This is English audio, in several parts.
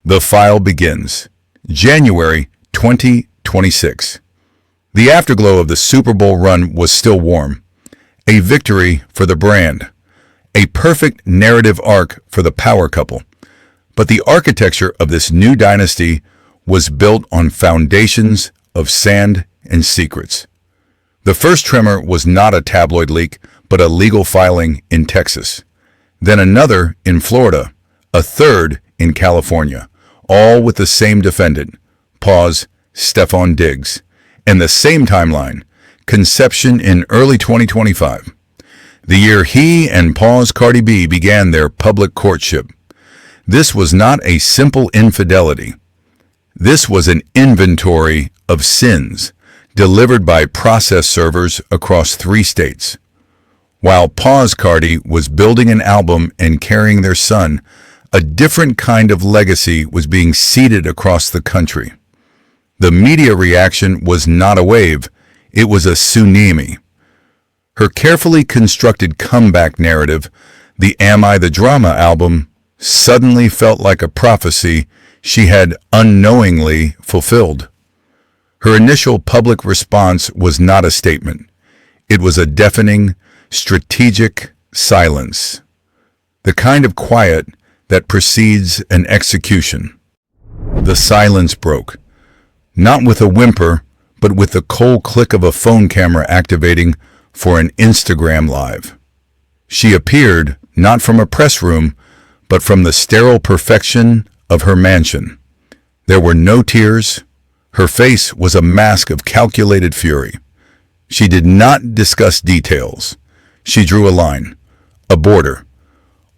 The file begins. January 2026. The afterglow of the Super Bowl run was still warm. A victory for the brand. A perfect narrative arc for the power couple. But the architecture of this new dynasty was built on foundations of sand and secrets. The first tremor was not a tabloid leak, but a legal filing in Texas. Then another in Florida, a third in California, all with the same defendant, Stefon Diggs, and the same timeline, conception in early 2025, the year he and Cardi B began their public courtship. This was not a simple infidelity. This was an inventory of sins delivered by process servers across 3 states. While Cardi was building an album and carrying their son, a different kind of legacy was being seeded across the country. The media reaction was not a wave, it was a tsunami. Her carefully constructed comeback narrative, the Am I the Drama album, suddenly felt like a prophecy she had unknowingly fulfilled. Her initial public response was not a statement. It was a deafening, strategic silence. The kind of quiet that precedes an execution. The silence broke, not with a whimper, but with the cold click of a phone camera activating for an Instagram Live. She appeared not from a press room, but from the sterile perfection of her mansion. There were no tears. Her face was a mask of calculated fury. She did not discuss details. She drew a line, a border.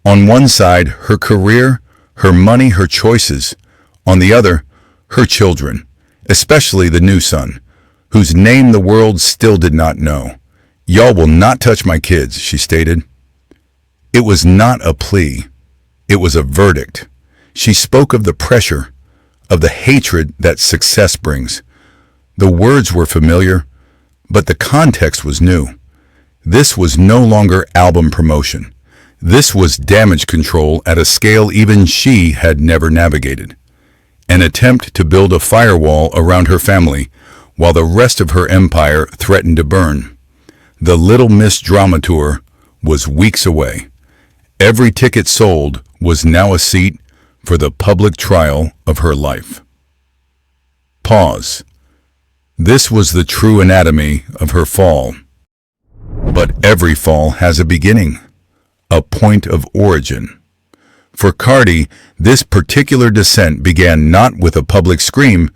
On one side, her career, her money, her choices. On the other, her children, especially the new son, whose name the world still did not know. "Y'all will not touch my kids," she stated. It was not a plea. It was a verdict. She spoke of the pressure, of the hatred that success brings. The words were familiar, but the context was new. This was no longer album promotion. This was damage control at a scale even she had never navigated. An attempt to build a firewall around her family while the rest of her empire threatened to burn. The Little Miss Drama Tour was weeks away. Every ticket sold was now a seat for the public trial of her life. Pause. This was the true anatomy of her fall. But every fall has a beginning, a point of origin. For Cardi, this particular descent began not with a public scream,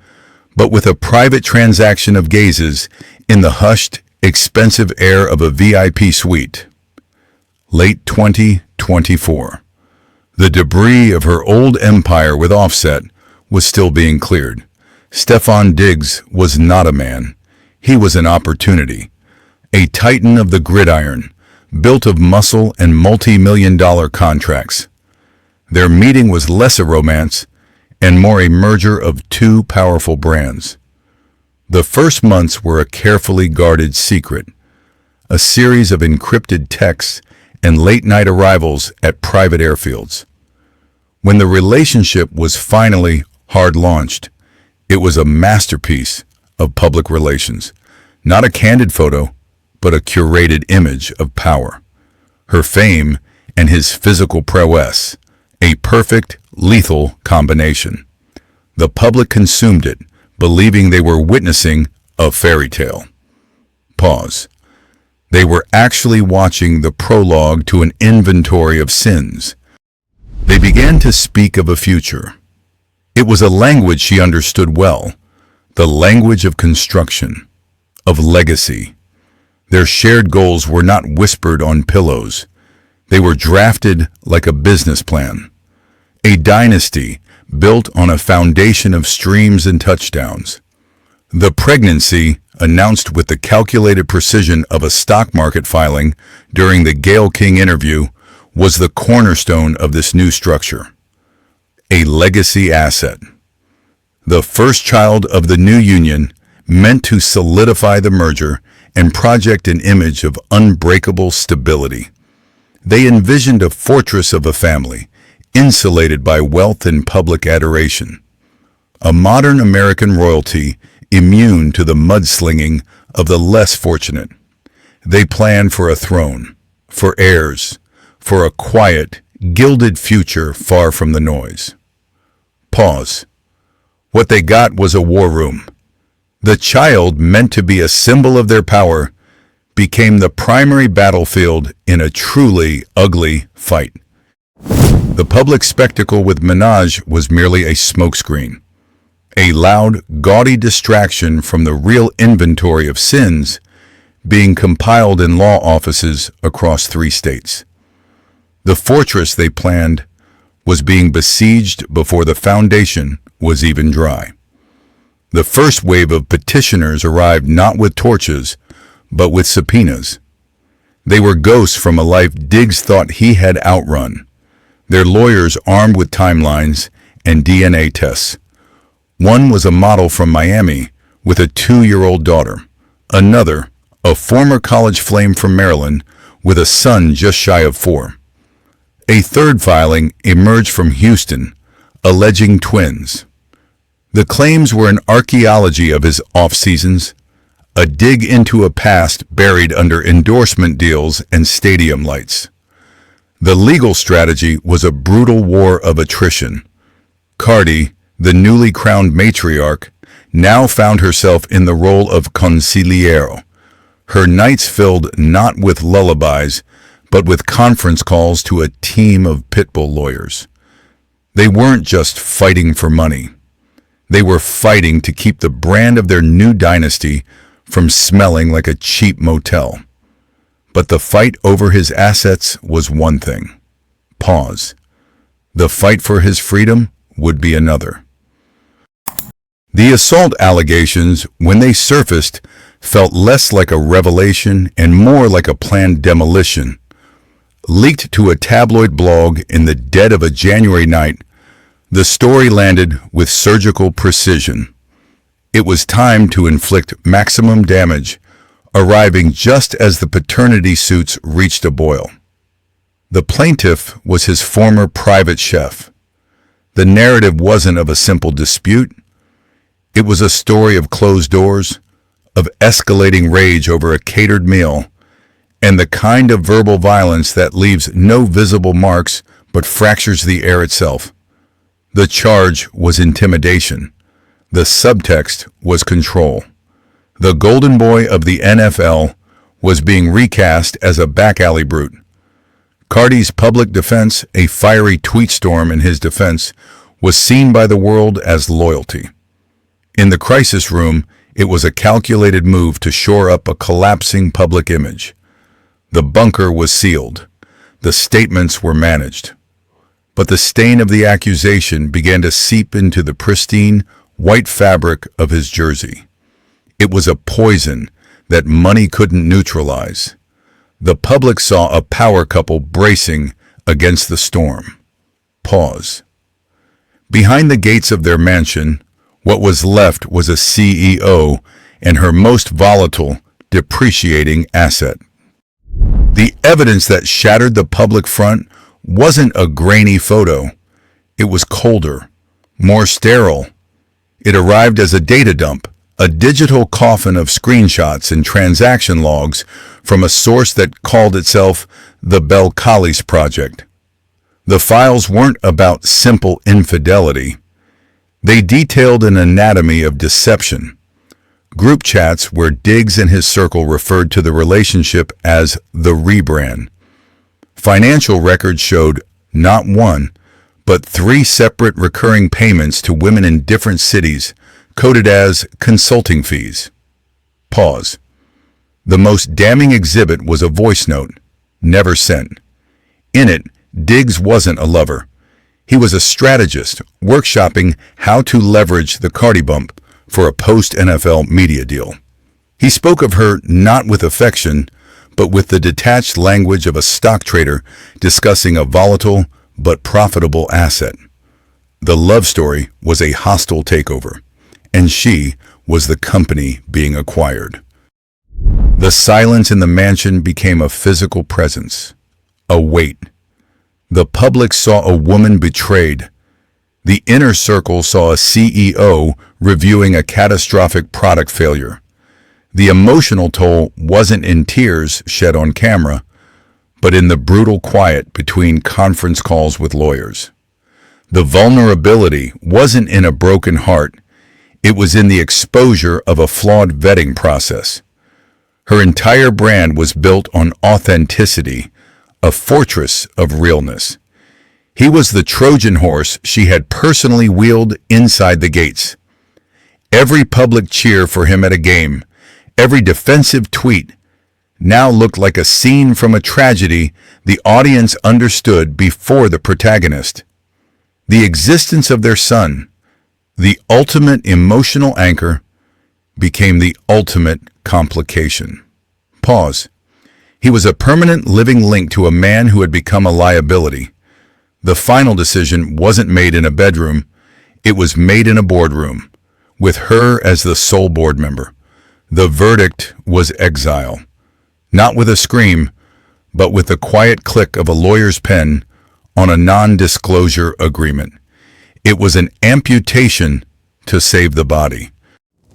but with a private transaction of gazes in the hushed, expensive air of a VIP suite. Late 2024. The debris of her old empire with Offset was still being cleared. Stefon Diggs was not a man. He was an opportunity. A titan of the gridiron, built of muscle and multi-million-dollar contracts. Their meeting was less a romance and more a merger of 2 powerful brands. The first months were a carefully guarded secret, a series of encrypted texts and late-night arrivals at private airfields. When the relationship was finally hard-launched, it was a masterpiece of public relations, not a candid photo, but a curated image of power. Her fame and his physical prowess, a perfect, lethal combination. The public consumed it, believing they were witnessing a fairy tale. Pause. They were actually watching the prologue to an inventory of sins. They began to speak of a future. It was a language she understood well, the language of construction, of legacy. Their shared goals were not whispered on pillows. They were drafted like a business plan. A dynasty built on a foundation of streams and touchdowns. The pregnancy, announced with the calculated precision of a stock market filing during the Gayle King interview, was the cornerstone of this new structure. A legacy asset. The first child of the new union, meant to solidify the merger and project an image of unbreakable stability. They envisioned a fortress of a family, insulated by wealth and public adoration. A modern American royalty immune to the mudslinging of the less fortunate. They planned for a throne, for heirs, for a quiet, gilded future far from the noise. Pause. What they got was a war room. The child, meant to be a symbol of their power, became the primary battlefield in a truly ugly fight. The public spectacle with Minaj was merely a smokescreen, a loud, gaudy distraction from the real inventory of sins being compiled in law offices across 3 states. The fortress they planned was being besieged before the foundation was even dry. The first wave of petitioners arrived not with torches, but with subpoenas. They were ghosts from a life Diggs thought he had outrun, their lawyers armed with timelines and DNA tests. One was a model from Miami with a 2-year-old daughter. Another, a former college flame from Maryland with a son just shy of 4. A third filing emerged from Houston, alleging twins. The claims were an archaeology of his off-seasons, a dig into a past buried under endorsement deals and stadium lights. The legal strategy was a brutal war of attrition. Cardi, the newly crowned matriarch, now found herself in the role of consigliere, her nights filled not with lullabies, but with conference calls to a team of pitbull lawyers. They weren't just fighting for money. They were fighting to keep the brand of their new dynasty from smelling like a cheap motel. But the fight over his assets was one thing. Pause. The fight for his freedom would be another. The assault allegations, when they surfaced, felt less like a revelation and more like a planned demolition. Leaked to a tabloid blog in the dead of a January night, the story landed with surgical precision. It was time to inflict maximum damage, arriving just as the paternity suits reached a boil. The plaintiff was his former private chef. The narrative wasn't of a simple dispute. It was a story of closed doors, of escalating rage over a catered meal, and the kind of verbal violence that leaves no visible marks but fractures the air itself. The charge was intimidation. The subtext was control. The golden boy of the NFL was being recast as a back-alley brute. Cardi's public defense, a fiery tweet storm in his defense, was seen by the world as loyalty. In the crisis room, it was a calculated move to shore up a collapsing public image. The bunker was sealed. The statements were managed. But the stain of the accusation began to seep into the pristine, white fabric of his jersey. It was a poison that money couldn't neutralize. The public saw a power couple bracing against the storm. Pause. Behind the gates of their mansion, what was left was a CEO and her most volatile, depreciating asset. The evidence that shattered the public front wasn't a grainy photo. It was colder, more sterile. It arrived as a data dump, a digital coffin of screenshots and transaction logs from a source that called itself the BELCALIS project. The files weren't about simple infidelity. They detailed an anatomy of deception. Group chats where Diggs and his circle referred to the relationship as the rebrand. Financial records showed not one, but 3 separate recurring payments to women in different cities, coded as consulting fees. Pause. The most damning exhibit was a voice note, never sent. In it, Diggs wasn't a lover. He was a strategist, workshopping how to leverage the Cardi bump for a post-NFL media deal. He spoke of her not with affection, but with the detached language of a stock trader discussing a volatile but profitable asset. The love story was a hostile takeover, and she was the company being acquired. The silence in the mansion became a physical presence, a weight. The public saw a woman betrayed. The inner circle saw a CEO reviewing a catastrophic product failure. The emotional toll wasn't in tears shed on camera, but in the brutal quiet between conference calls with lawyers. The vulnerability wasn't in a broken heart, it was in the exposure of a flawed vetting process. Her entire brand was built on authenticity, a fortress of realness. He was the Trojan horse she had personally wheeled inside the gates. Every public cheer for him at a game, every defensive tweet, now looked like a scene from a tragedy the audience understood before the protagonist. The existence of their son, the ultimate emotional anchor, became the ultimate complication. Pause. He was a permanent living link to a man who had become a liability. The final decision wasn't made in a bedroom, it was made in a boardroom, with her as the sole board member. The verdict was exile. Not with a scream, but with the quiet click of a lawyer's pen on a non-disclosure agreement. It was an amputation to save the body.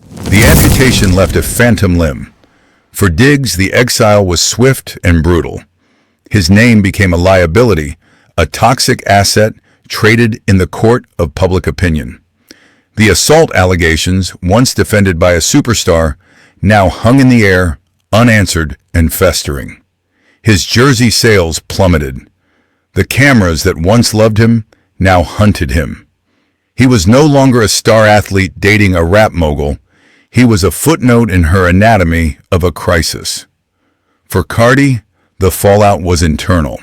The amputation left a phantom limb. For Diggs, the exile was swift and brutal. His name became a liability, a toxic asset traded in the court of public opinion. The assault allegations, once defended by a superstar, now hung in the air, unanswered and festering. His jersey sales plummeted. The cameras that once loved him now hunted him. He was no longer a star athlete dating a rap mogul. He was a footnote in her anatomy of a crisis. For Cardi, the fallout was internal.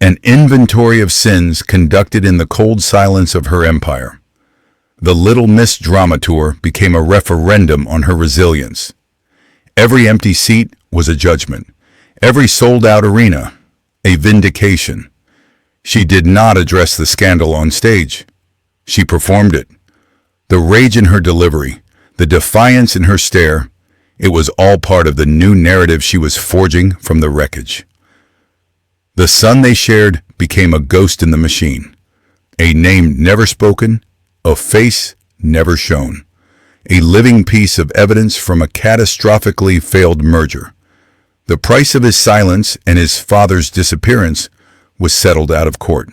An inventory of sins conducted in the cold silence of her empire. The Little Miss drama tour became a referendum on her resilience. Every empty seat was a judgment. Every sold-out arena, a vindication. She did not address the scandal on stage. She performed it. The rage in her delivery, the defiance in her stare, it was all part of the new narrative she was forging from the wreckage. The son they shared became a ghost in the machine. A name never spoken, a face never shown. A living piece of evidence from a catastrophically failed merger. The price of his silence and his father's disappearance was settled out of court.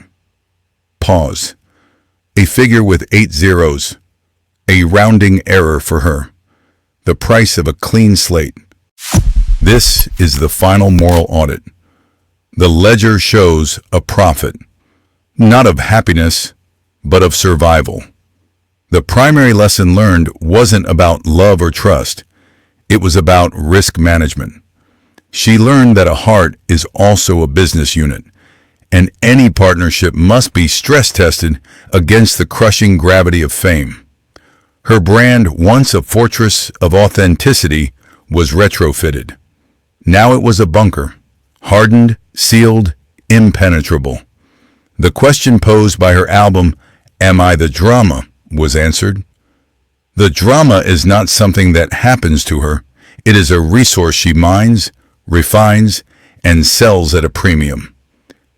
Pause. A figure with 8 zeros. A rounding error for her. The price of a clean slate. This is the final moral audit. The ledger shows a profit, not of happiness, but of survival. The primary lesson learned wasn't about love or trust. It was about risk management. She learned that a heart is also a business unit, and any partnership must be stress-tested against the crushing gravity of fame. Her brand, once a fortress of authenticity, was retrofitted. Now it was a bunker, hardened, sealed, impenetrable. The question posed by her album, "Am I the Drama?" was answered. The drama is not something that happens to her. It is a resource she mines, refines, and sells at a premium.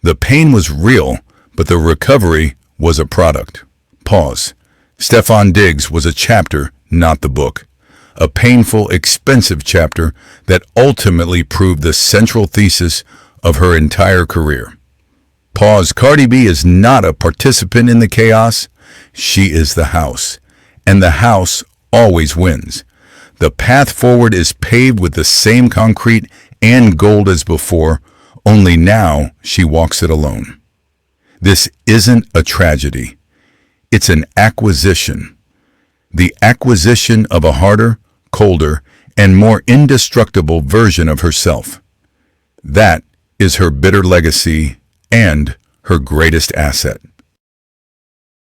The pain was real, but the recovery was a product. Pause. Stefon Diggs was a chapter, not the book. A painful, expensive chapter that ultimately proved the central thesis of her entire career. Pause. Cardi B is not a participant in the chaos. She is the house, and the house always wins. The path forward is paved with the same concrete and gold as before, only now she walks it alone. This isn't a tragedy. It's an acquisition. The acquisition of a harder, colder, and more indestructible version of herself. That is her bitter legacy and her greatest asset.